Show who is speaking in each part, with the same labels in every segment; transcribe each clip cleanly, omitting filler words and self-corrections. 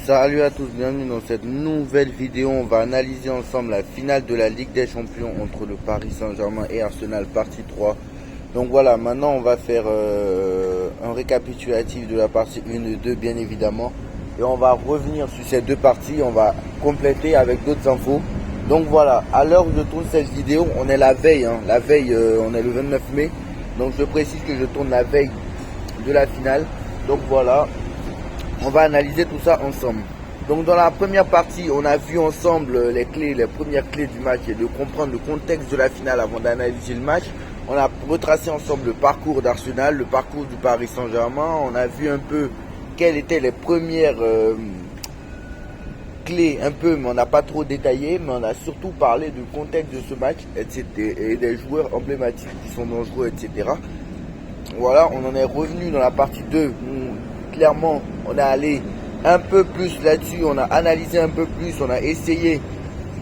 Speaker 1: Salut à tous, bienvenue dans cette nouvelle vidéo. On va analyser ensemble la finale de la Ligue des Champions entre le Paris Saint-Germain et Arsenal, partie 3. Donc voilà, maintenant on va faire un récapitulatif de la partie 1 et 2 bien évidemment. Et on va revenir sur ces deux parties, on va compléter avec d'autres infos. Donc voilà, à l'heure où je tourne cette vidéo, on est la veille, on est le 29 mai. Donc je précise que je tourne la veille de la finale. Donc voilà. On va analyser tout ça ensemble. Donc dans la première partie, on a vu ensemble les premières clés du match et de comprendre le contexte de la finale avant d'analyser le match. On a retracé ensemble le parcours d'Arsenal, le parcours du Paris Saint-Germain. On a vu un peu quelles étaient les premières clés, mais on n'a pas trop détaillé, mais on a surtout parlé du contexte de ce match, etc. et des joueurs emblématiques qui sont dangereux, etc. Voilà, on en est revenu dans la partie 2. Clairement, on est allé un peu plus là-dessus, on a analysé un peu plus, on a essayé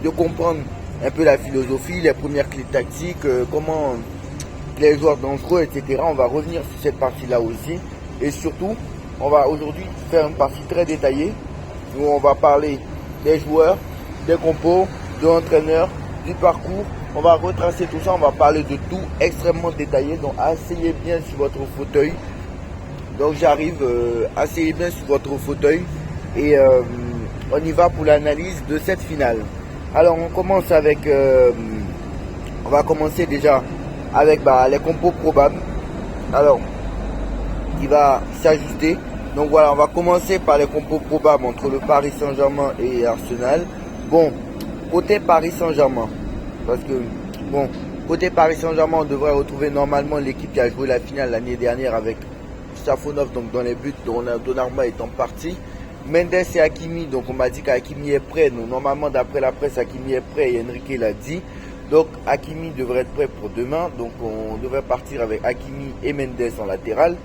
Speaker 1: de comprendre un peu la philosophie, les premières clés tactiques, comment les joueurs dangereux, etc. On va revenir sur cette partie-là aussi. Et surtout, on va aujourd'hui faire une partie très détaillée où on va parler des joueurs, des compos, de l'entraîneur, du parcours. On va retracer tout ça, on va parler de tout extrêmement détaillé. Donc asseyez bien sur votre fauteuil. Donc j'arrive, asseyez bien sur votre fauteuil et on y va pour l'analyse de cette finale. Alors on commence avec, on va commencer déjà avec les compos probables. Alors, il va s'ajuster. Donc voilà, on va commencer par les compos probables entre le Paris Saint-Germain et Arsenal. Bon, côté Paris Saint-Germain, parce que bon, côté Paris Saint-Germain, on devrait retrouver normalement l'équipe qui a joué la finale l'année dernière avec Safonov, donc dans les buts, Donnarumma étant parti. Mendes et Hakimi, donc on m'a dit qu'Hakimi est prêt. Donc normalement d'après la presse, Hakimi est prêt et Enrique l'a dit. Donc Hakimi devrait être prêt pour demain. Donc on devrait partir avec Hakimi et Mendes en latéral.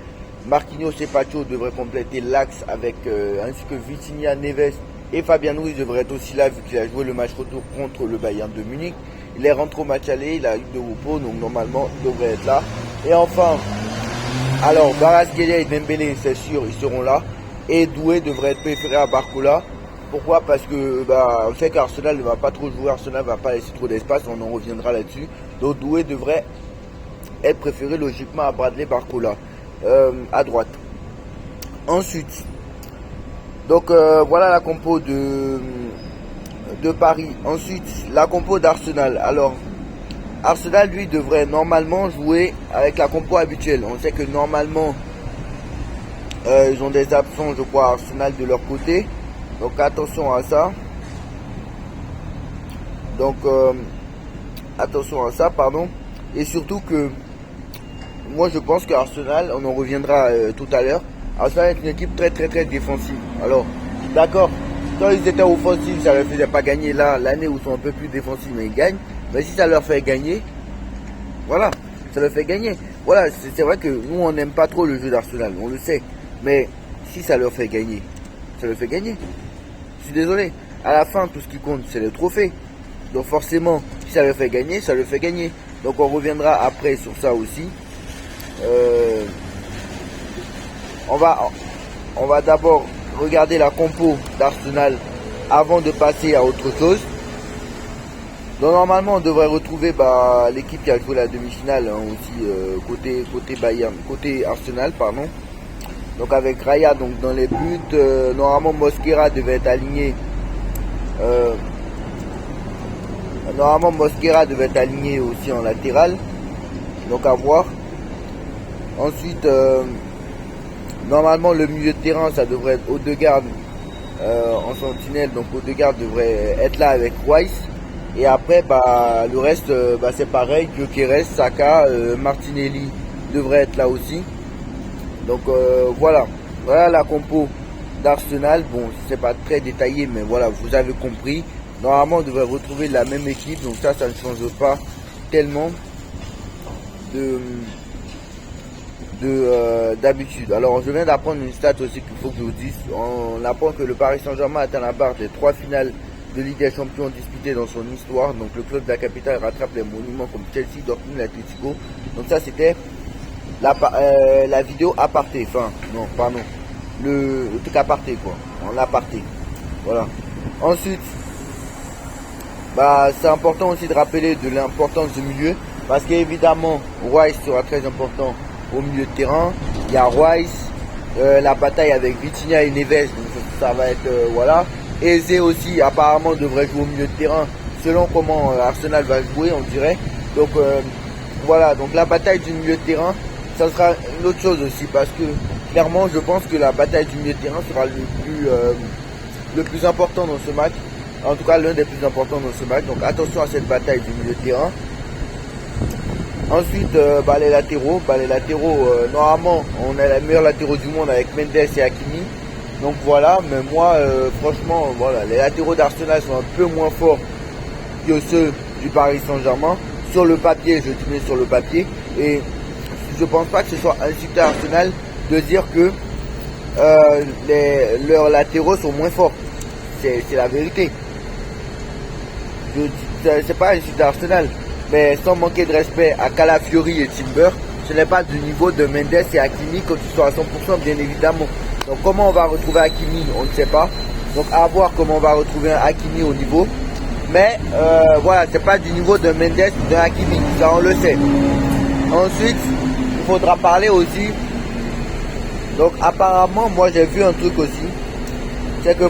Speaker 1: Marquinhos et Pacho devraient compléter l'axe avec ainsi que Vitinha, Neves et Fabian Ruiz devrait être aussi là vu qu'il a joué le match retour contre le Bayern de Munich. Il est rentré au match aller, il a eu de repos, donc normalement il devrait être là. Et enfin, alors, Kvaratskhelia et Dembélé, c'est sûr, ils seront là. Et Doué devrait être préféré à Barcola. Pourquoi? Parce que on sait qu'Arsenal ne va pas trop jouer, Arsenal ne va pas laisser trop d'espace, on en reviendra là-dessus. Donc Doué devrait être préféré logiquement à Bradley Barcola, à droite. Ensuite, donc voilà la compo de Paris. Ensuite, la compo d'Arsenal. Alors, Arsenal, lui, devrait normalement jouer avec la compo habituelle. On sait que normalement, ils ont des absents, je crois, Arsenal de leur côté. Donc, attention à ça. Donc, attention à ça, pardon. Et surtout que, moi, je pense qu'Arsenal, on en reviendra tout à l'heure. Arsenal est une équipe très, très, très défensive. Alors, d'accord, quand ils étaient offensifs, ça ne leur faisait pas gagner. Là, l'année où ils sont un peu plus défensifs, mais ils gagnent. Mais si ça leur fait gagner, voilà, ça leur fait gagner. Voilà, c'est vrai que nous, on n'aime pas trop le jeu d'Arsenal, on le sait. Mais si ça leur fait gagner, ça leur fait gagner. Je suis désolé. À la fin, tout ce qui compte, c'est le trophée. Donc forcément, si ça leur fait gagner, ça leur fait gagner. Donc on reviendra après sur ça aussi. On va d'abord regarder la compo d'Arsenal avant de passer à autre chose. Donc normalement on devrait retrouver l'équipe qui a joué la demi-finale aussi côté Arsenal pardon. Donc avec Raya donc dans les buts, normalement Mosquera devait être aligné. Normalement Mosquera devait être aligné aussi en latéral. Donc à voir. Ensuite normalement le milieu de terrain ça devrait être Odegaard en sentinelle. Donc Odegaard devrait être là avec Rice. Et après, le reste, c'est pareil. Gyökeres, Saka, Martinelli devrait être là aussi. Donc voilà la compo d'Arsenal. Bon, c'est pas très détaillé, mais voilà, vous avez compris. Normalement, on devrait retrouver la même équipe. Donc ça ne change pas tellement d'habitude. Alors, je viens d'apprendre une stat aussi qu'il faut que je vous dise. On apprend que le Paris Saint-Germain atteint la barre des 3 finales de Ligue des Champions disputées dans son histoire. Donc le club de la capitale rattrape les monuments comme Chelsea, Dortmund, Atletico. Donc ça c'était la vidéo aparté. Enfin non pardon, le truc aparté quoi, en aparté. Voilà. Ensuite, bah, c'est important aussi de rappeler de l'importance du milieu. Parce qu'évidemment, Rice sera très important au milieu de terrain. Il y a Rice, la bataille avec Vitinha et Neves. Donc ça va être, voilà. Eze aussi, apparemment, devrait jouer au milieu de terrain. Selon comment Arsenal va jouer, on dirait. Donc voilà, donc la bataille du milieu de terrain, ça sera une autre chose aussi. Parce que clairement, je pense que la bataille du milieu de terrain sera le plus important dans ce match. En tout cas, l'un des plus importants dans ce match. Donc attention à cette bataille du milieu de terrain. Ensuite, les latéraux. Normalement, on a les meilleurs latéraux du monde avec Mendes et Hakimi. Donc voilà, mais moi, franchement, voilà, les latéraux d'Arsenal sont un peu moins forts que ceux du Paris Saint-Germain. Sur le papier, je dis bien sur le papier. Et je pense pas que ce soit insulté à Arsenal de dire que leurs latéraux sont moins forts. C'est la vérité. C'est pas insulté à Arsenal. Mais sans manquer de respect à Calafiori et Timber, ce n'est pas du niveau de Mendes et Hakimi quand ils sont à 100% bien évidemment. Donc comment on va retrouver Hakimi, on ne sait pas. Donc à voir comment on va retrouver un Hakimi au niveau. Mais voilà, c'est pas du niveau de Mendes ou de Hakimi, ça on le sait. Ensuite, il faudra parler aussi. Donc apparemment, moi j'ai vu un truc aussi. C'est que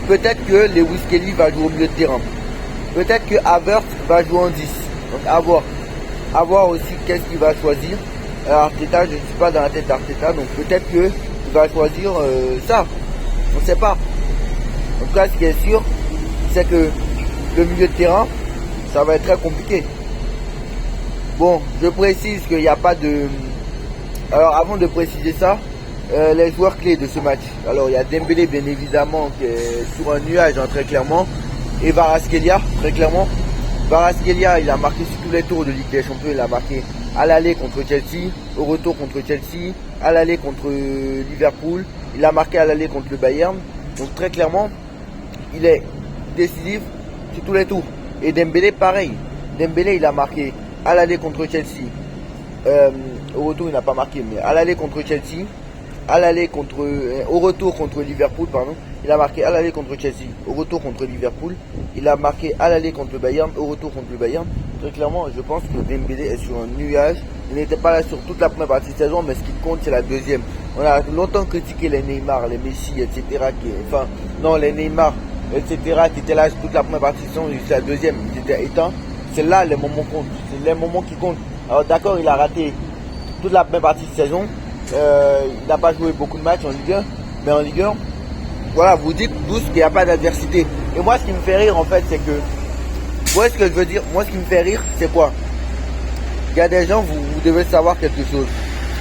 Speaker 1: peut-être que Lewis Kelly va jouer au milieu de terrain. Peut-être que Havertz va jouer en 10. Donc à voir aussi qu'est-ce qu'il va choisir. Arteta, je ne suis pas dans la tête d'Arteta, donc peut-être qu'il va choisir ça. On ne sait pas. En tout cas, ce qui est sûr, c'est que le milieu de terrain, ça va être très compliqué. Bon, je précise qu'il n'y a pas de... Alors avant de préciser ça, les joueurs clés de ce match. Alors il y a Dembélé bien évidemment qui est sur un nuage très clairement. Et Kvaratskhelia très clairement. Kvaratskhelia, il a marqué sur tous les tours de Ligue des Champions. Il a marqué à l'aller contre Chelsea, au retour contre Chelsea, à l'aller contre Liverpool. Il a marqué à l'aller contre le Bayern. Donc très clairement, il est décisif sur tous les tours. Et Dembélé, pareil. Dembélé, il a marqué à l'aller contre Chelsea. Au retour, il n'a pas marqué, mais à l'aller contre Chelsea. Au retour contre Liverpool, pardon. Il a marqué à l'aller contre Chelsea, au retour contre Liverpool. Il a marqué à l'aller contre le Bayern, au retour contre le Bayern. Très clairement, je pense que Dembélé est sur un nuage. Il n'était pas là sur toute la première partie de saison, mais ce qui compte, c'est la deuxième. On a longtemps critiqué les Neymar, les Messi, etc. Les Neymar, etc. qui étaient là sur toute la première partie de saison. C'est la deuxième, ils étaient éteints. C'est là les moments comptent. C'est les moments qui comptent. Alors d'accord, il a raté toute la première partie de saison. Il n'a pas joué beaucoup de matchs en Ligue 1, mais en Ligue 1, voilà, vous dites tous qu'il n'y a pas d'adversité. Et moi, ce qui me fait rire, en fait, c'est que, vous voyez ce que je veux dire? Moi, ce qui me fait rire, c'est quoi? Il y a des gens, vous devez savoir quelque chose.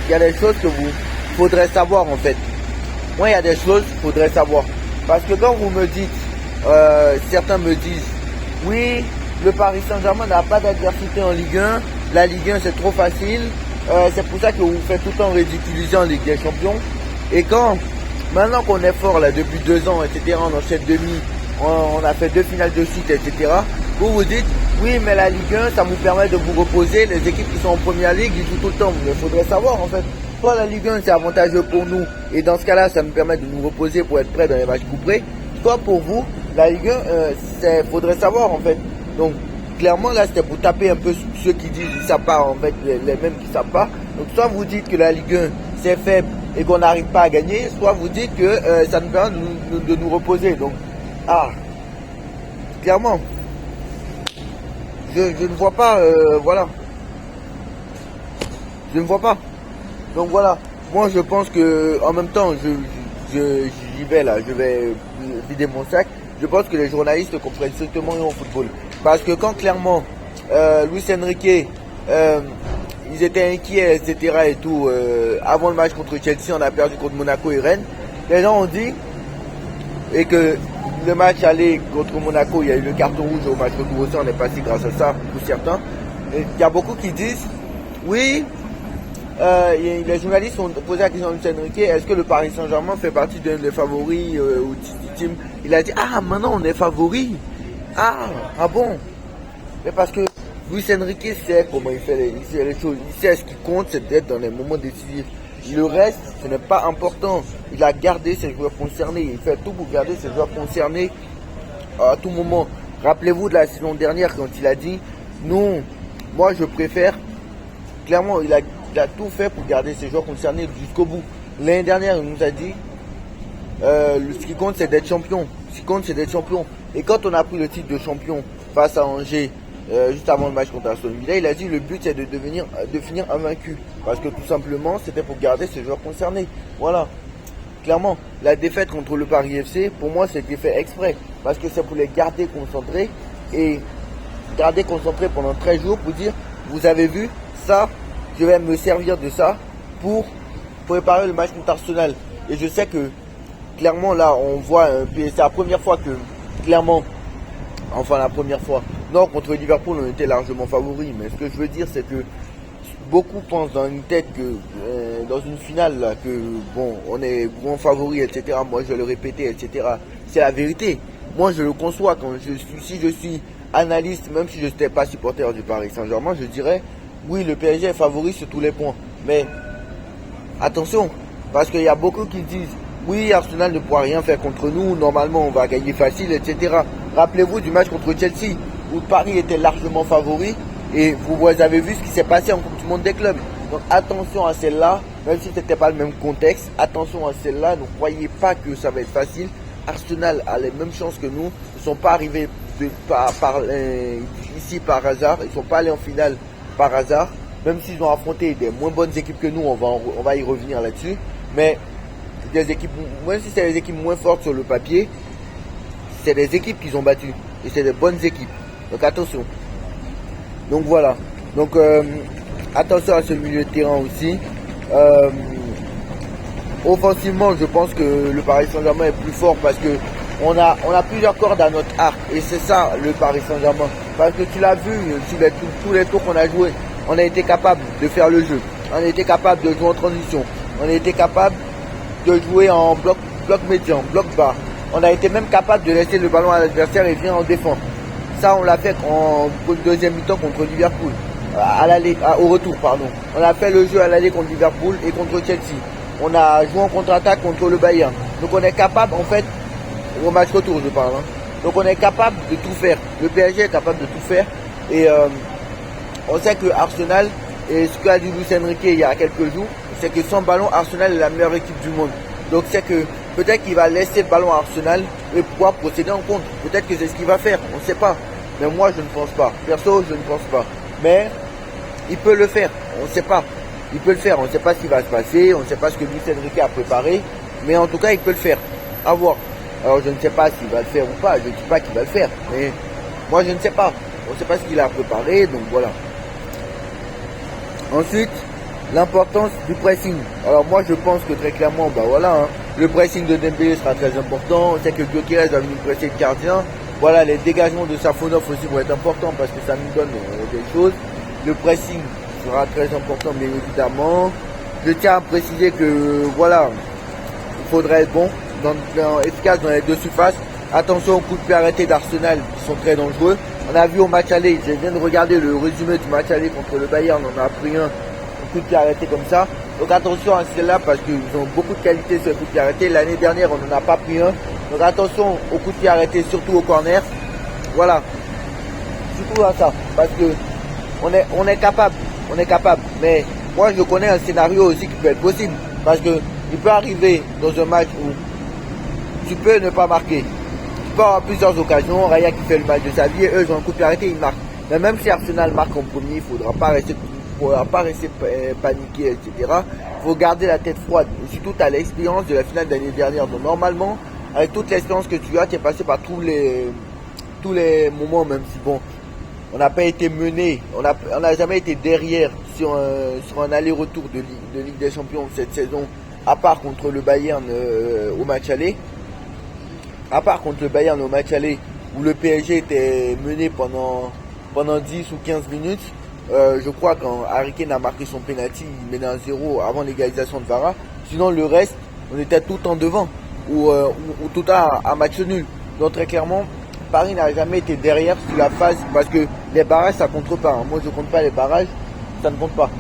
Speaker 1: Il y a des choses que vous faudrait savoir, en fait. Moi, il y a des choses qu'il faudrait savoir. Parce que quand vous me dites, certains me disent, oui, le Paris Saint-Germain n'a pas d'adversité en Ligue 1, la Ligue 1 c'est trop facile. C'est pour ça que vous faites tout le temps ridiculiser en Ligue des Champions. Et maintenant qu'on est fort là depuis 2 ans, etc., on enchaîne demi, on a fait 2 finales de suite, etc., vous vous dites, oui, mais la Ligue 1, ça vous permet de vous reposer. Les équipes qui sont en première ligue, ils jouent tout le temps. Mais il faudrait savoir, en fait, soit la Ligue 1, c'est avantageux pour nous, et dans ce cas-là, ça nous permet de nous reposer pour être prêts dans les matchs couperés. Soit pour vous, la Ligue 1, faudrait savoir, en fait. Donc, clairement, là, c'était pour taper un peu ceux qui disent qu'ils ne savent pas, en fait, les mêmes qui ne savent pas. Donc, soit vous dites que la Ligue 1, c'est faible et qu'on n'arrive pas à gagner, soit vous dites que ça nous permet de nous reposer. Donc, clairement, je ne vois pas, voilà. Je ne vois pas. Donc, voilà. Moi, je pense que, en même temps, j'y vais, là. Je vais vider mon sac. Je pense que les journalistes comprennent strictement rien au football. Parce que quand clairement Luis Enrique, ils étaient inquiets, etc. et tout, avant le match contre Chelsea, on a perdu contre Monaco et Rennes. Les gens ont dit, et que le match aller contre Monaco, il y a eu le carton rouge au match retour aussi, on est passé grâce à ça, pour certains. Et il y a beaucoup qui disent, oui, les journalistes ont posé la question à Luis Enrique, est-ce que le Paris Saint-Germain fait partie d'un des favoris ou team? Il a dit, maintenant on est favori. Ah bon? Mais parce que Luis Enrique sait comment il fait les choses. Il sait ce qui compte, c'est d'être dans les moments décisifs. Le reste, ce n'est pas important. Il a gardé ses joueurs concernés. Il fait tout pour garder ses joueurs concernés à tout moment. Rappelez-vous de la saison dernière quand il a dit non, moi je préfère. Clairement, il a tout fait pour garder ses joueurs concernés jusqu'au bout. L'année dernière, il nous a dit ce qui compte, c'est d'être champion. Ce qui compte, c'est d'être champion. Et quand on a pris le titre de champion face à Angers, juste avant le match contre Aston Villa, il a dit le but c'est de finir invaincu. Parce que tout simplement, c'était pour garder ses joueurs concernés. Voilà. Clairement, la défaite contre le Paris FC, pour moi, c'était fait exprès. Parce que c'est pour les garder concentrés. Et garder concentrés pendant 13 jours pour dire, vous avez vu, ça, je vais me servir de ça pour préparer le match contre Arsenal. Et je sais que, clairement, là, on voit, c'est la première fois que, clairement, enfin la première fois, non, contre Liverpool, on était largement favoris. Mais ce que je veux dire, c'est que beaucoup pensent dans une tête que, dans une finale, là, que, bon, on est grand favori, etc. Moi, je vais le répéter, etc. C'est la vérité. Moi, je le conçois quand si je suis analyste, même si je n'étais pas supporter du Paris Saint-Germain, je dirais, oui, le PSG est favori sur tous les points. Mais, attention, parce qu'il y a beaucoup qui disent, oui, Arsenal ne pourra rien faire contre nous, normalement on va gagner facile, etc. Rappelez-vous du match contre Chelsea, où Paris était largement favori, et vous avez vu ce qui s'est passé en Coupe du Monde des clubs. Donc attention à celle-là, même si ce n'était pas le même contexte, attention à celle-là, ne croyez pas que ça va être facile. Arsenal a les mêmes chances que nous, ils ne sont pas arrivés ici par hasard, ils ne sont pas allés en finale par hasard, même s'ils ont affronté des moins bonnes équipes que nous, on va y revenir là-dessus, mais des équipes, même si c'est des équipes moins fortes sur le papier, c'est des équipes qu'ils ont battues, et c'est des bonnes équipes, donc attention. Donc voilà, donc attention à ce milieu de terrain aussi. Offensivement, je pense que le Paris Saint-Germain est plus fort parce que on a plusieurs cordes à notre arc, et c'est ça le Paris Saint-Germain. Parce que tu l'as vu sur tous les tours qu'on a joué, on a été capable de faire le jeu, on a été capable de jouer en transition, on a été capable de jouer en bloc médian, bloc bas. On a été même capable de laisser le ballon à l'adversaire et venir en défense. Ça, on l'a fait en deuxième mi-temps contre Liverpool, au retour, pardon. On a fait le jeu à l'aller contre Liverpool et contre Chelsea. On a joué en contre-attaque contre le Bayern. Donc on est capable, en fait, au match retour, je parle. Donc on est capable de tout faire. Le PSG est capable de tout faire. Et on sait que Arsenal, et ce qu'a dit Luis Enrique il y a quelques jours, c'est que sans ballon, Arsenal est la meilleure équipe du monde. Donc c'est que peut-être qu'il va laisser le ballon à Arsenal et pouvoir procéder en contre. Peut-être que c'est ce qu'il va faire, on ne sait pas. Mais moi je ne pense pas. Perso, je ne pense pas. Mais il peut le faire, on ne sait pas. Il peut le faire, on ne sait pas ce qui va se passer, on ne sait pas ce que Luis Enrique a préparé. Mais en tout cas, il peut le faire. À voir. Alors je ne sais pas s'il va le faire ou pas, je ne dis pas qu'il va le faire. Mais moi je ne sais pas. On ne sait pas ce qu'il a préparé, donc voilà. Ensuite, l'importance du pressing. Alors moi je pense que très clairement, le pressing de Dembélé sera très important. On sait que Gyökeres va venir presser le gardien. Voilà, les dégagements de Safonov aussi vont être importants parce que ça nous donne des choses. Le pressing sera très important bien évidemment. Je tiens à préciser que voilà, il faudrait être bon, efficace dans les deux surfaces. Attention aux coups de pied arrêtés d'Arsenal qui sont très dangereux. On a vu au match aller, je viens de regarder le résumé du match aller contre le Bayern, on a pris un coup de pied arrêté comme ça. Donc attention à celle-là parce qu'ils ont beaucoup de qualité sur les coups de pied arrêtés. L'année dernière, on n'en a pas pris un. Donc attention aux coups de pied arrêtés, surtout au corner. Voilà. Surtout à ça. Parce que on est capable. Mais moi, je connais un scénario aussi qui peut être possible. Parce que il peut arriver dans un match où tu peux ne pas marquer. Tu peux avoir plusieurs occasions. Raya qui fait le match de sa vie et eux, ils ont un coup de pied arrêté, ils marquent. Mais même si Arsenal marque en premier, il ne faudra pas rester paniquer, etc. Il faut garder la tête froide. Et surtout, tu as l'expérience de la finale de l'année dernière. Donc normalement, avec toute l'expérience que tu as, tu es passé par tous les moments, même si bon, on n'a pas été mené, on n'a jamais été derrière sur un aller-retour de Ligue des Champions cette saison, à part contre le Bayern au match aller. À part contre le Bayern au match aller, où le PSG était mené pendant 10 ou 15 minutes. Je crois quand Harry Kane a marqué son penalty, il menait 1-0 avant l'égalisation de Vara. Sinon le reste, on était tout en devant ou tout à match nul. Donc très clairement, Paris n'a jamais été derrière sur la phase parce que les barrages ça compte pas. Moi je compte pas les barrages, ça ne compte pas.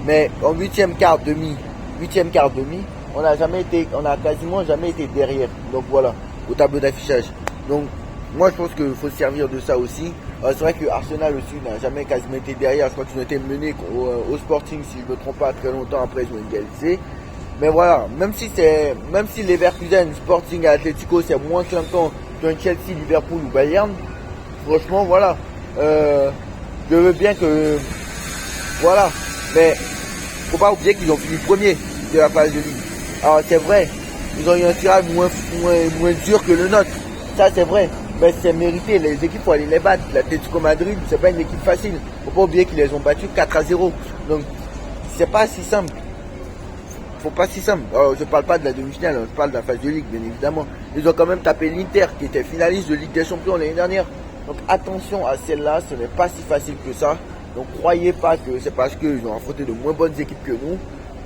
Speaker 1: Mais en 8e quart, demi huitième, quart, demi, on n'a quasiment jamais été derrière. Donc voilà, au tableau d'affichage. Donc moi je pense qu'il faut se servir de ça aussi. C'est vrai que Arsenal aussi n'a jamais quasiment été derrière. Je crois qu'ils ont été menés au Sporting, si je ne me trompe pas, très longtemps après ils ont égalisé. Mais voilà, même si Leverkusen, Sporting et Atletico c'est moins clinquant qu'un Chelsea, Liverpool ou Bayern, franchement voilà, je veux bien que voilà, mais faut pas oublier qu'ils ont fini premier de la phase de ligue. Alors c'est vrai, ils ont eu un tirage moins dur que le nôtre, ça c'est vrai, mais c'est mérité, les équipes faut aller les battre. L'Atlético Madrid c'est pas une équipe facile, faut pas oublier qu'ils les ont battus 4-0, donc c'est pas si simple. Faut pas si simple. Alors, je parle pas de la demi-finale, je parle de la phase de ligue, bien évidemment. Ils ont quand même tapé l'Inter, qui était finaliste de Ligue des Champions l'année dernière. Donc attention à celle-là, ce n'est pas si facile que ça. Donc croyez pas que c'est parce qu'ils ont affronté de moins bonnes équipes que nous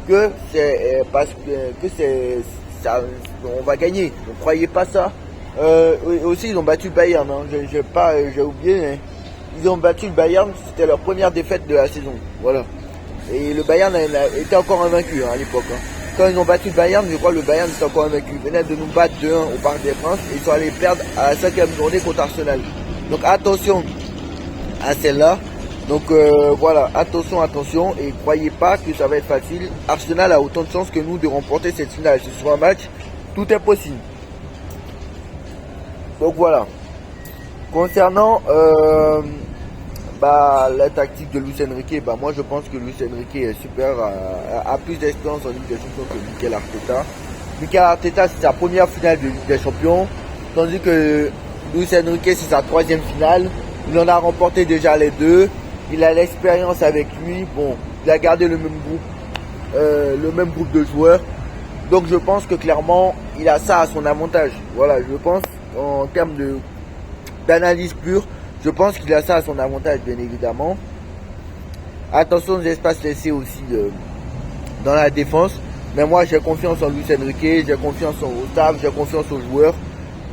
Speaker 1: que c'est parce que c'est ça, on va gagner. Donc croyez pas ça. Aussi ils ont battu le Bayern. Hein. J'ai oublié. Hein. Ils ont battu le Bayern. C'était leur première défaite de la saison. Voilà. Et le Bayern était encore invaincu hein, à l'époque. Hein. Quand ils ont battu le Bayern, je crois que le Bayern était encore invaincu. Ils venaient de nous battre 2-1 au Parc des Princes et ils sont allés perdre à la 5e journée contre Arsenal. Donc attention à celle-là. Donc voilà, attention et croyez pas que ça va être facile. Arsenal a autant de chances que nous de remporter cette finale. Ce sera un match, tout est possible. Donc voilà. Concernant la tactique de Luis Enrique, moi je pense que Luis Enrique est super, a plus d'expérience en Ligue des Champions que Mikel Arteta. Mikel Arteta c'est sa première finale de Ligue des Champions, tandis que Luis Enrique c'est sa 3e finale. Il en a remporté déjà les 2. Il a l'expérience avec lui. Bon, il a gardé le même groupe de joueurs. Donc je pense que clairement il a ça à son avantage. Voilà, je pense en termes d'analyse pure. Je pense qu'il a ça à son avantage, bien évidemment. Attention aux espaces laissés aussi dans la défense. Mais moi, j'ai confiance en Luis Enrique, j'ai confiance au staff, j'ai confiance aux joueurs.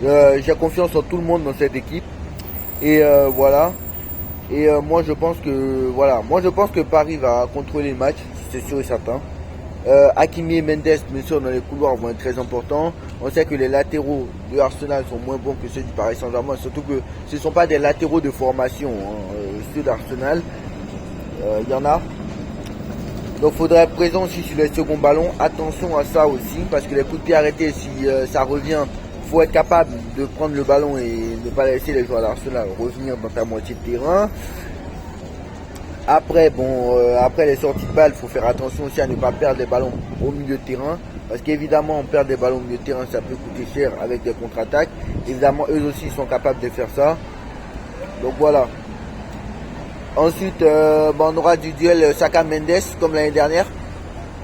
Speaker 1: J'ai confiance en tout le monde dans cette équipe. Et voilà. Et moi, je pense que Paris va contrôler le match, c'est sûr et certain. Hakimi et Mendes, bien sûr, dans les couloirs vont être très importants. On sait que les latéraux de Arsenal sont moins bons que ceux du Paris Saint-Germain, surtout que ce ne sont pas des latéraux de formation, hein. Ceux d'Arsenal, il y en a. Donc il faudra être présent aussi sur les seconds ballons. Attention à ça aussi, parce que les coups de pied arrêtés, si ça revient, il faut être capable de prendre le ballon et ne pas laisser les joueurs d'Arsenal revenir dans ta moitié de terrain. Après, après les sorties de balles, il faut faire attention aussi à ne pas perdre les ballons au milieu de terrain. Parce qu'évidemment, on perd des ballons au milieu de terrain, ça peut coûter cher avec des contre-attaques. Évidemment, eux aussi sont capables de faire ça. Donc voilà. Ensuite, on aura du duel Saka-Mendes comme l'année dernière.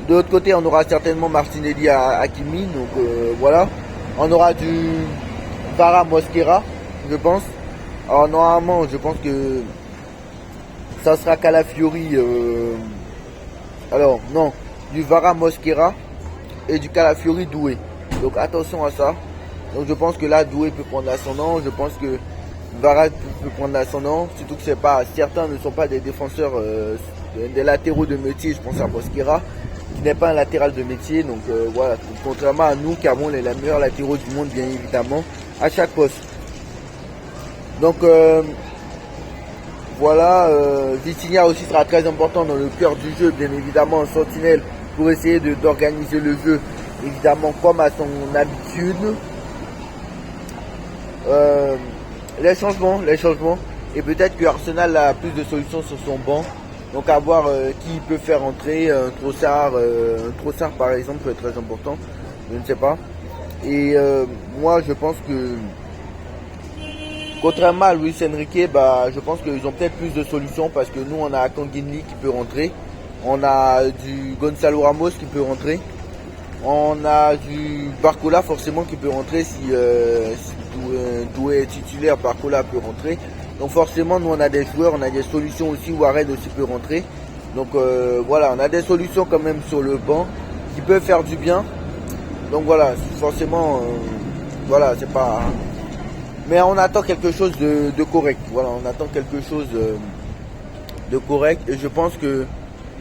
Speaker 1: De l'autre côté, on aura certainement Martinelli à Hakimi. Donc voilà. On aura du Vara Mosquera, je pense. Alors normalement, je pense que ça sera Calafiori. Alors non, du Vara Mosquera et du Calafiori Doué. Donc attention à ça. Donc je pense que là Doué peut prendre l'ascendant. Je pense que Vara peut prendre l'ascendant. Surtout que certains ne sont pas des défenseurs, des latéraux de métier. Je pense à Mosquera qui n'est pas un latéral de métier. Donc voilà. Donc, contrairement à nous qui avons les meilleurs latéraux du monde, bien évidemment, à chaque poste. Donc voilà, Vitinha aussi sera très important dans le cœur du jeu, bien évidemment, en sentinelle pour essayer d'organiser le jeu, évidemment comme à son habitude. Les changements, et peut-être que Arsenal a plus de solutions sur son banc, donc à voir qui peut faire entrer, un Trossard par exemple peut être très important, je ne sais pas. Et moi je pense que contrairement à Luis Enrique, je pense qu'ils ont peut-être plus de solutions parce que nous on a Kanginli qui peut rentrer, on a du Gonzalo Ramos qui peut rentrer, on a du Barcola forcément qui peut rentrer si Doué est titulaire, Barcola peut rentrer. Donc forcément nous on a des joueurs, on a des solutions aussi, Warren aussi peut rentrer. Donc voilà, on a des solutions quand même sur le banc qui peuvent faire du bien. Donc voilà, forcément, voilà, c'est pas... Mais on attend quelque chose de correct. Voilà, on attend quelque chose de correct. Et je pense que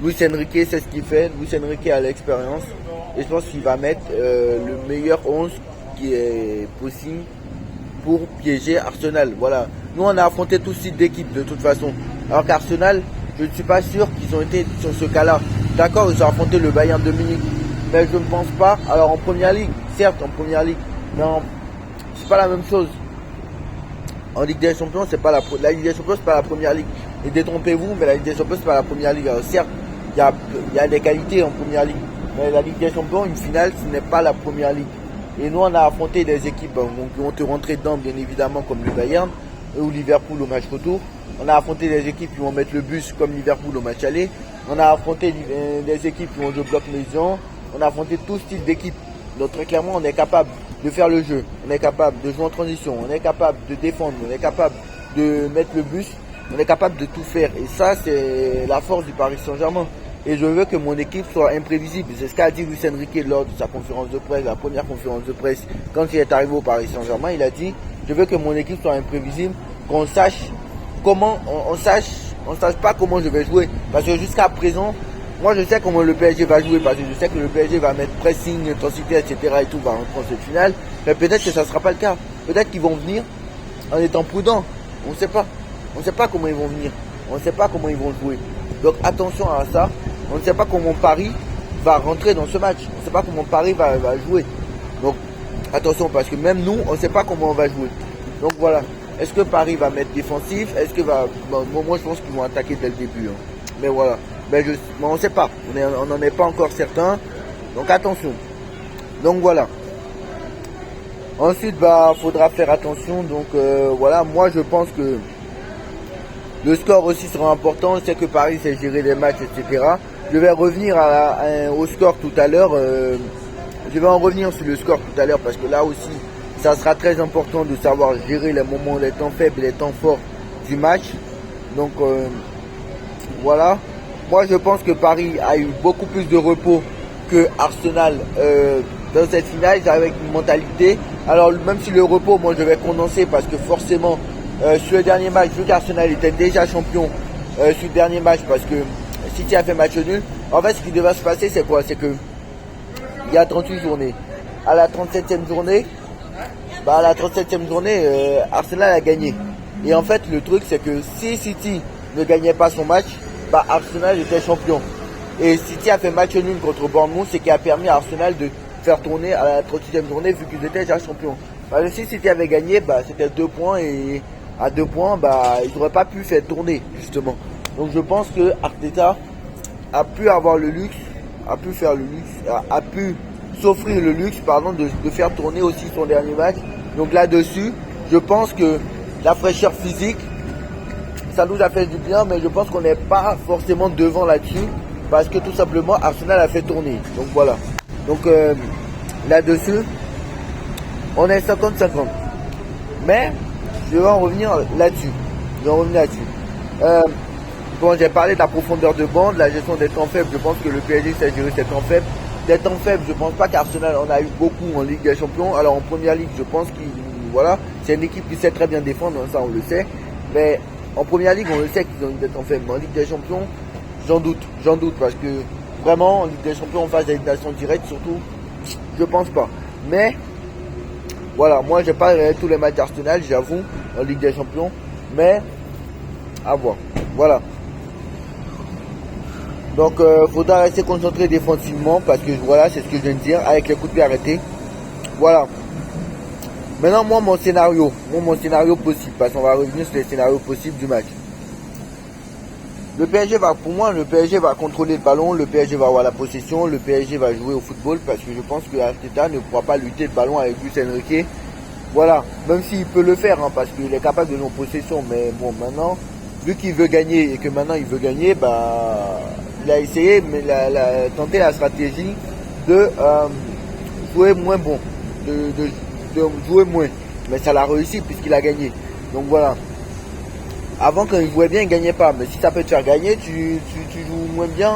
Speaker 1: Luis Enrique sait ce qu'il fait, Luis Enrique a l'expérience et je pense qu'il va mettre le meilleur 11 qui est possible pour piéger Arsenal. Voilà. Nous on a affronté tout type d'équipe de toute façon. Alors qu'Arsenal, je ne suis pas sûr qu'ils ont été sur ce cas-là. D'accord, ils ont affronté le Bayern de Munich, mais je ne pense pas. Alors en première ligue, certes en première ligue, mais c'est pas la même chose. En Ligue des Champions, c'est pas la Ligue des Champions, c'est pas la première ligue. Et détrompez-vous, mais la Ligue des Champions, c'est pas la première ligue. Alors certes, il y a des qualités en première ligue, mais la Ligue des Champions, une finale, ce n'est pas la première ligue. Et nous, on a affronté des équipes qui vont te rentrer dedans, bien évidemment, comme le Bayern ou Liverpool au match retour. On a affronté des équipes qui vont mettre le bus, comme Liverpool au match aller. On a affronté des équipes qui vont jouer bloc maison. On a affronté tout style d'équipes. Donc très clairement, on est capable de faire le jeu. On est capable de jouer en transition. On est capable de défendre. On est capable de mettre le bus. On est capable de tout faire. Et ça, c'est la force du Paris Saint-Germain. Et je veux que mon équipe soit imprévisible. C'est ce qu'a dit Luis Enrique lors de sa conférence de presse, la première conférence de presse, quand il est arrivé au Paris Saint-Germain. Il a dit, je veux que mon équipe soit imprévisible, qu'on sache comment, on sache pas comment je vais jouer. Parce que jusqu'à présent, moi je sais comment le PSG va jouer, parce que je sais que le PSG va mettre pressing, intensité, etc. et tout, va rentrer en cette finale. Mais peut-être que ça ne sera pas le cas. Peut-être qu'ils vont venir en étant prudents. On ne sait pas. On ne sait pas comment ils vont venir. On ne sait pas comment ils vont jouer. Donc attention à ça. On ne sait pas comment Paris va rentrer dans ce match. On ne sait pas comment Paris va jouer. Donc attention, parce que même nous, on ne sait pas comment on va jouer. Donc voilà. Est-ce que Paris va mettre défensif? Est-ce que va... Bon, moi je pense qu'ils vont attaquer dès le début. Hein. Mais voilà. Mais on ne sait pas. On n'en est pas encore certain. Donc attention. Donc voilà. Ensuite, faudra faire attention. Donc voilà, moi je pense que le score aussi sera important. C'est que Paris sait gérer les matchs, etc. Je vais revenir au score tout à l'heure. Je vais en revenir sur le score tout à l'heure parce que là aussi, ça sera très important de savoir gérer les moments, les temps faibles et les temps forts du match. Donc voilà. Moi je pense que Paris a eu beaucoup plus de repos que Arsenal dans cette finale, avec une mentalité. Alors même si le repos, moi je vais condenser parce que forcément sur le dernier match, vu qu'Arsenal était déjà champion sur le dernier match, parce que City a fait match nul. En fait ce qui devait se passer c'est quoi? C'est que il y a 38 journées. À la 37e journée, Arsenal a gagné. Et en fait le truc c'est que si City ne gagnait pas son match, Arsenal était champion. Et City a fait match nul contre Bournemouth, ce qui a permis à Arsenal de faire tourner à la 38e journée vu qu'ils étaient déjà champions. Parce que si City avait gagné, c'était 2 points et à 2 points, ils n'auraient pas pu faire tourner justement. Donc je pense que Arteta a pu avoir le luxe, a pu s'offrir le luxe, de faire tourner aussi son dernier match. Donc là-dessus, je pense que la fraîcheur physique, ça nous a fait du bien, mais je pense qu'on n'est pas forcément devant là-dessus parce que tout simplement Arsenal a fait tourner. Donc voilà. Donc là-dessus, on est 50-50. Mais je vais en revenir là-dessus. Bon, j'ai parlé de la profondeur de banc, de la gestion des temps faibles. Je pense que le PSG sait gérer ses temps faibles. Des temps faibles, je pense pas qu'Arsenal en a eu beaucoup en Ligue des Champions. Alors en première ligue, je pense c'est une équipe qui sait très bien défendre, ça on le sait. Mais en première ligue, on le sait qu'ils ont eu des temps faibles. Mais en Ligue des Champions, j'en doute parce que vraiment en Ligue des Champions, en phase d'élimination directe, surtout, je pense pas. Mais voilà, moi j'ai pas regardé tous les matchs d'Arsenal, j'avoue, en Ligue des Champions, mais à voir. Voilà. Donc faudra rester concentré défensivement parce que voilà, c'est ce que je viens de dire, avec les coups de pied arrêtés. Voilà. Maintenant, mon scénario possible, parce qu'on va revenir sur les scénarios possibles du match. Le PSG va contrôler le ballon, le PSG va avoir la possession, le PSG va jouer au football parce que je pense que Arteta ne pourra pas lutter le ballon avec Luis Enrique. Voilà, même s'il peut le faire, parce qu'il est capable de jouer en possession, mais bon, maintenant, vu qu'il veut gagner et que maintenant il veut gagner, il a essayé, mais il a tenté la stratégie de jouer moins bon, de jouer moins, mais ça l'a réussi puisqu'il a gagné. Donc voilà. Avant, quand il jouait bien, il ne gagnait pas. Mais si ça peut te faire gagner, tu joues moins bien,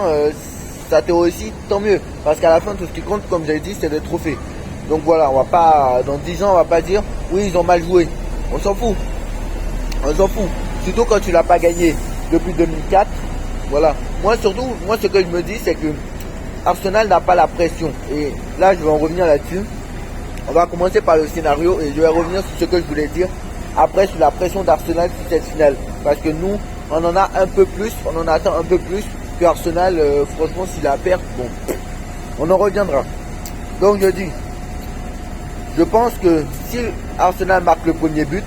Speaker 1: ça te réussit, tant mieux. Parce qu'à la fin, tout ce qui compte, comme j'ai dit, c'est le trophée. Donc voilà, on va pas, dans 10 ans, on va pas dire, oui, ils ont mal joué. On s'en fout. Surtout quand tu l'as pas gagné depuis 2004. Voilà. Moi surtout, moi ce que je me dis, c'est que Arsenal n'a pas la pression. Et là, je vais en revenir là-dessus. On va commencer par le scénario et je vais revenir sur ce que je voulais dire. Après, sur la pression d'Arsenal sur cette finale. Parce que nous, on en a un peu plus, on en attend un peu plus que Arsenal. Franchement, s'il la perd, bon, on en reviendra. Donc je dis, je pense que si Arsenal marque le premier but,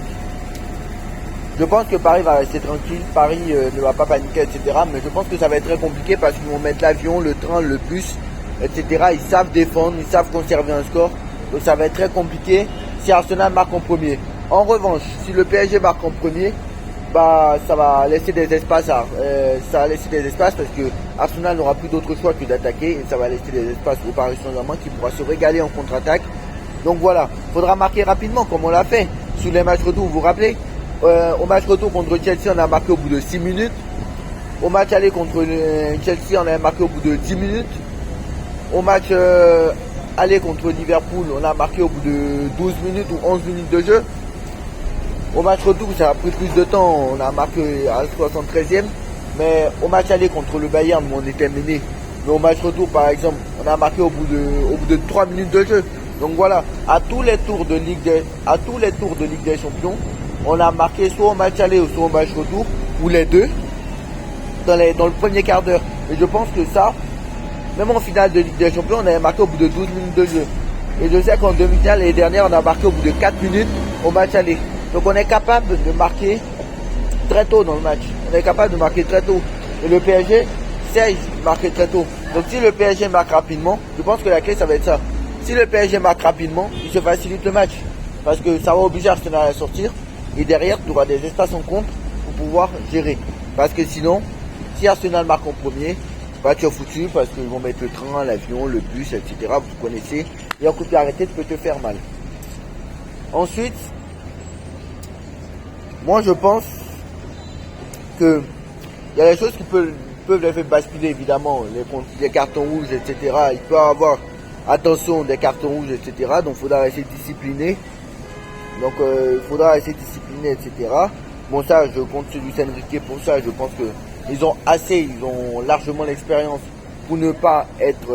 Speaker 1: je pense que Paris va rester tranquille, Paris ne va pas paniquer, etc. Mais je pense que ça va être très compliqué parce qu'ils vont mettre l'avion, le train, le bus, etc. Ils savent défendre, ils savent conserver un score. Donc ça va être très compliqué si Arsenal marque en premier. En revanche, si le PSG marque en premier, bah ça va laisser des espaces ça va laisser des espaces parce que Arsenal n'aura plus d'autre choix que d'attaquer et ça va laisser des espaces au Paris Saint-Germain qui pourra se régaler en contre-attaque. Donc voilà, il faudra marquer rapidement comme on l'a fait sur les matchs retour, vous vous rappelez au match retour contre Chelsea, on a marqué au bout de 6 minutes. Au match aller contre Chelsea, on a marqué au bout de 10 minutes. Au match aller contre Liverpool, on a marqué au bout de 12 minutes ou 11 minutes de jeu. Au match retour, ça a pris plus de temps, on a marqué à 73e. Mais au match aller contre le Bayern, on était mené. Mais au match retour, par exemple, on a marqué au bout de 3 minutes de jeu. Donc voilà, à tous les tours de Ligue des Champions, on a marqué soit au match aller ou soit au match retour, ou les deux, dans le premier quart d'heure. Et je pense que ça, même en finale de Ligue des Champions, on avait marqué au bout de 12 minutes de jeu. Et je sais qu'en demi-finale, l'année dernière, on a marqué au bout de 4 minutes au match aller. Donc on est capable de marquer très tôt dans le match. On est capable de marquer très tôt. Et le PSG sait marquer très tôt. Donc si le PSG marque rapidement, je pense que la clé, ça va être ça. Si le PSG marque rapidement, il se facilite le match. Parce que ça va obliger Arsenal à sortir. Et derrière, tu auras des espaces en contre pour pouvoir gérer. Parce que sinon, si Arsenal marque en premier, bah, tu es foutu parce qu'ils vont mettre le train, l'avion, le bus, etc. Vous connaissez. Et un coup de pied arrêté peut te faire mal. Ensuite, moi je pense que il y a des choses qui peuvent les faire basculer, évidemment. Les cartons rouges, etc. Il peut y avoir, attention, des cartons rouges, etc. Donc il faudra rester discipliné. Donc il faudra rester discipliné, etc. Bon, ça, je compte sur Luis Enrique pour ça. Je pense que ils ont largement l'expérience pour ne pas être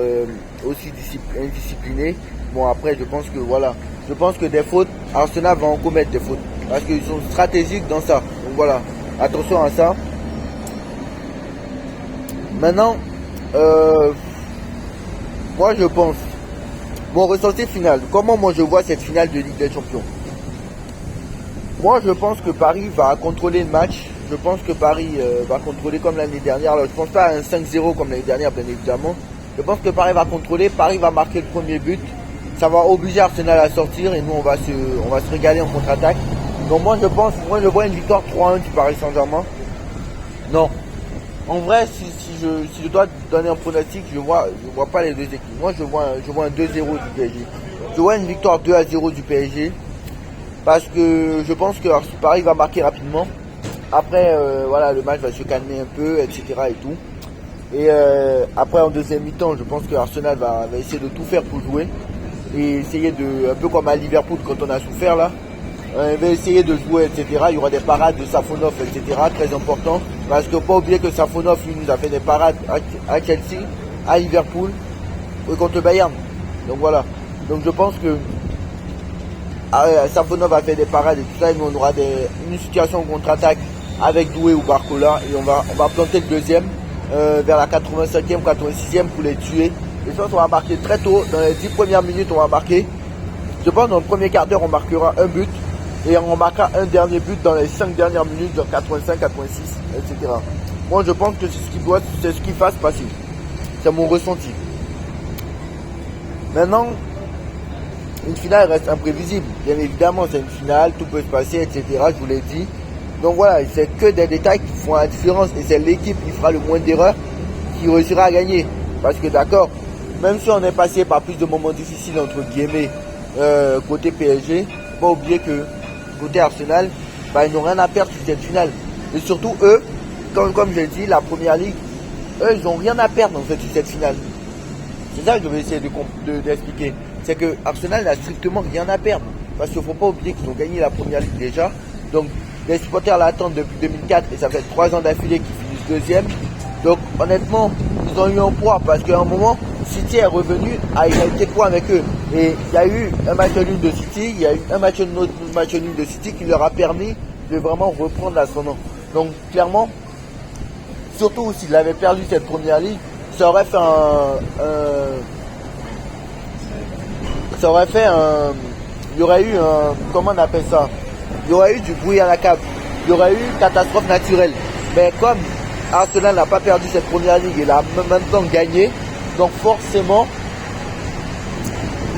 Speaker 1: aussi indisciplinés. Bon, après, je pense que voilà. Je pense que des fautes, Arsenal va en commettre des fautes. Parce qu'ils sont stratégiques dans ça. Donc voilà, attention à ça. Maintenant, moi je pense, mon ressenti final, comment moi je vois cette finale de Ligue des Champions. Moi je pense que Paris va contrôler le match. Je pense que Paris va contrôler comme l'année dernière. Alors je pense pas à un 5-0 comme l'année dernière, bien évidemment. Je pense que Paris va contrôler, Paris va marquer le premier but. Ça va obliger Arsenal à sortir et nous on va se régaler en contre-attaque. Donc moi je vois une victoire 3-1 du Paris Saint-Germain. Non. En vrai, si je dois donner un pronostic, je vois pas les deux équipes. Moi je vois un 2-0 du PSG. Je vois une victoire 2-0 du PSG. Parce que je pense que Paris va marquer rapidement. Après, voilà, le match va se calmer un peu, etc. et tout. Et après, en deuxième mi-temps, je pense que Arsenal va essayer de tout faire pour jouer. Et essayer un peu comme à Liverpool quand on a souffert là. Il va essayer de jouer, etc. Il y aura des parades de Safonov, etc. Très important. Parce qu'il ne faut pas oublier que Safonov, lui, nous a fait des parades à Chelsea, à Liverpool, et contre Bayern. Donc voilà. Donc je pense que Safonov a fait des parades et tout ça. Et nous, on aura une situation en contre-attaque avec Doué ou Barcola. Et on va planter le deuxième vers la 85e, 86e pour les tuer. Et je pense qu'on va marquer très tôt. Dans les 10 premières minutes, on va marquer. Je pense que dans le premier quart d'heure, on marquera un but. Et on marquera un dernier but dans les 5 dernières minutes, dans 85, 86, etc. Moi, je pense que c'est ce qui fasse passer. C'est mon ressenti. Maintenant, une finale reste imprévisible. Bien évidemment, c'est une finale, tout peut se passer, etc. Je vous l'ai dit. Donc voilà, c'est que des détails qui font la différence. Et c'est l'équipe qui fera le moins d'erreurs qui réussira à gagner. Parce que d'accord, même si on est passé par plus de moments difficiles, entre guillemets, côté PSG, il ne faut pas oublier que côté Arsenal, bah, ils n'ont rien à perdre sur cette finale. Et surtout, eux, comme je l'ai dit, la première ligue, eux, ils n'ont rien à perdre en fait sur cette finale. C'est ça que je vais essayer d'expliquer. C'est que Arsenal n'a strictement rien à perdre. Parce qu'il ne faut pas oublier qu'ils ont gagné la première ligue déjà. Donc, les supporters l'attendent depuis 2004 et ça fait 3 ans d'affilée qu'ils finissent deuxième. Donc honnêtement, ils ont eu un poids parce qu'à un moment, City est revenu à égalité de points avec eux. Et il y a eu un match nul de City, il y a eu un match nul de City qui leur a permis de vraiment reprendre l'ascendant. Donc clairement, surtout s'il avait perdu cette première ligue, ça aurait fait il y aurait eu un, comment on appelle ça, il y aurait eu du bruit à la cave, il y aurait eu une catastrophe naturelle. Mais comme Arsenal n'a pas perdu cette première ligue et l'a maintenant gagné, donc forcément,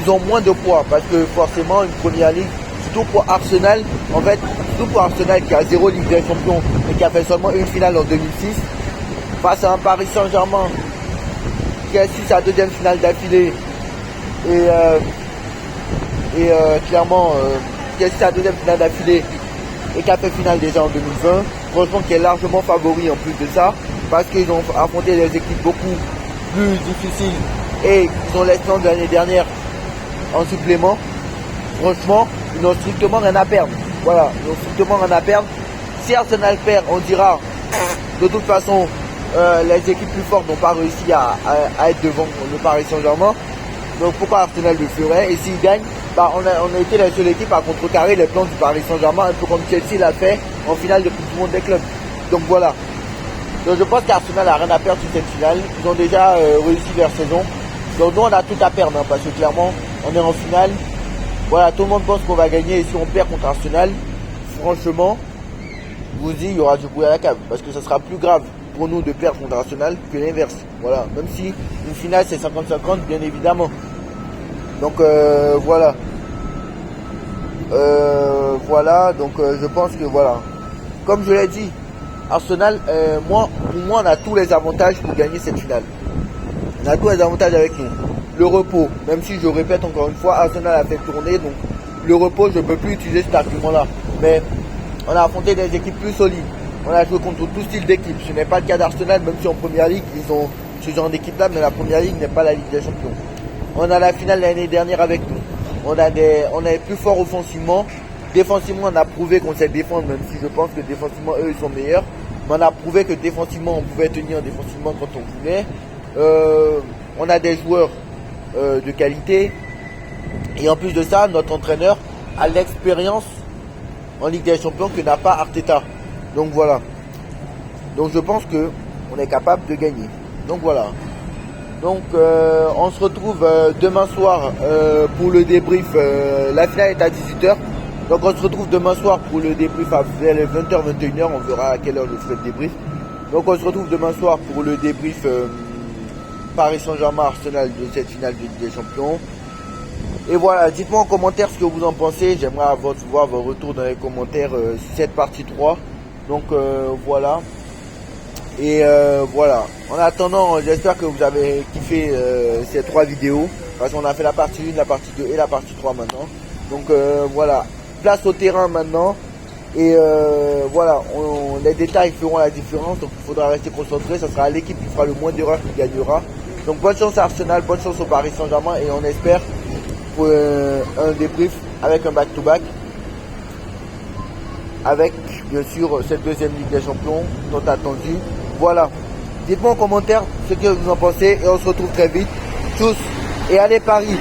Speaker 1: ils ont moins de poids parce que forcément une première ligue, surtout pour Arsenal, en fait, surtout pour Arsenal qui a 0 Ligue des Champions et qui a fait seulement une finale en 2006, face à un Paris Saint-Germain qui a su sa deuxième finale d'affilée et clairement qui a su sa deuxième finale d'affilée et qui a fait finale déjà en 2020, franchement qui est largement favori en plus de ça, parce qu'ils ont affronté des équipes beaucoup plus difficiles et ils ont l'expérience de l'année dernière en supplément. Franchement, ils n'ont strictement rien à perdre. Voilà, ils n'ont strictement rien à perdre. Si Arsenal perd, on dira de toute façon les équipes plus fortes n'ont pas réussi à être devant le Paris Saint-Germain. Donc pourquoi Arsenal le ferait? Et s'ils gagnent, bah, on a été la seule équipe à contrecarrer les plans du Paris Saint-Germain, un peu comme Chelsea l'a fait en finale de Coupe du Monde des clubs. Donc voilà. Donc je pense qu'Arsenal n'a rien à perdre sur cette finale. Ils ont déjà réussi leur saison. Donc nous on a tout à perdre parce que clairement on est en finale. Voilà, tout le monde pense qu'on va gagner et si on perd contre Arsenal, franchement, je vous dis, il y aura du bruit à la cave. Parce que ça sera plus grave pour nous de perdre contre Arsenal que l'inverse. Voilà, même si une finale c'est 50-50 bien évidemment. Donc voilà. Voilà, donc je pense que voilà. Comme je l'ai dit, Arsenal, pour moi on a tous les avantages pour gagner cette finale. On a tous les avantages avec nous. Le repos, même si je répète encore une fois, Arsenal a fait tourner, donc le repos, je ne peux plus utiliser cet argument-là. Mais on a affronté des équipes plus solides. On a joué contre tout style d'équipe. Ce n'est pas le cas d'Arsenal, même si en première ligue, ils ont ce genre d'équipe-là, mais la première ligue n'est pas la Ligue des Champions. On a la finale l'année dernière avec nous. On est plus fort offensivement. Défensivement, on a prouvé qu'on sait défendre, même si je pense que défensivement, eux, ils sont meilleurs. Mais on a prouvé que défensivement, on pouvait tenir défensivement quand on voulait. On a des joueurs de qualité. Et en plus de ça, notre entraîneur a l'expérience en Ligue des Champions que n'a pas Arteta. Donc voilà. Donc je pense que on est capable de gagner. Donc voilà. Donc on se retrouve demain soir pour le débrief. La finale est à 18h. Donc on se retrouve demain soir pour le débrief à 20h, 21h. On verra à quelle heure je ferai le débrief. Donc on se retrouve demain soir pour le débrief Paris Saint-Germain Arsenal de cette finale de Ligue des Champions. Et voilà, dites-moi en commentaire ce que vous en pensez. J'aimerais voir vos retours dans les commentaires sur cette partie 3. Donc voilà. Et voilà. En attendant, j'espère que vous avez kiffé ces 3 vidéos. Parce qu'on a fait la partie 1, la partie 2 et la partie 3 maintenant. Donc voilà. Place au terrain maintenant. Et voilà, les détails feront la différence. Donc il faudra rester concentré. Ce sera l'équipe qui fera le moins d'erreurs qui gagnera. Donc bonne chance à Arsenal, bonne chance au Paris Saint-Germain. Et on espère pour un débrief avec un back-to-back. Avec bien sûr cette deuxième Ligue des Champions tant attendue. Voilà. Dites-moi en commentaire ce que vous en pensez. Et on se retrouve très vite. Tous. Et allez Paris.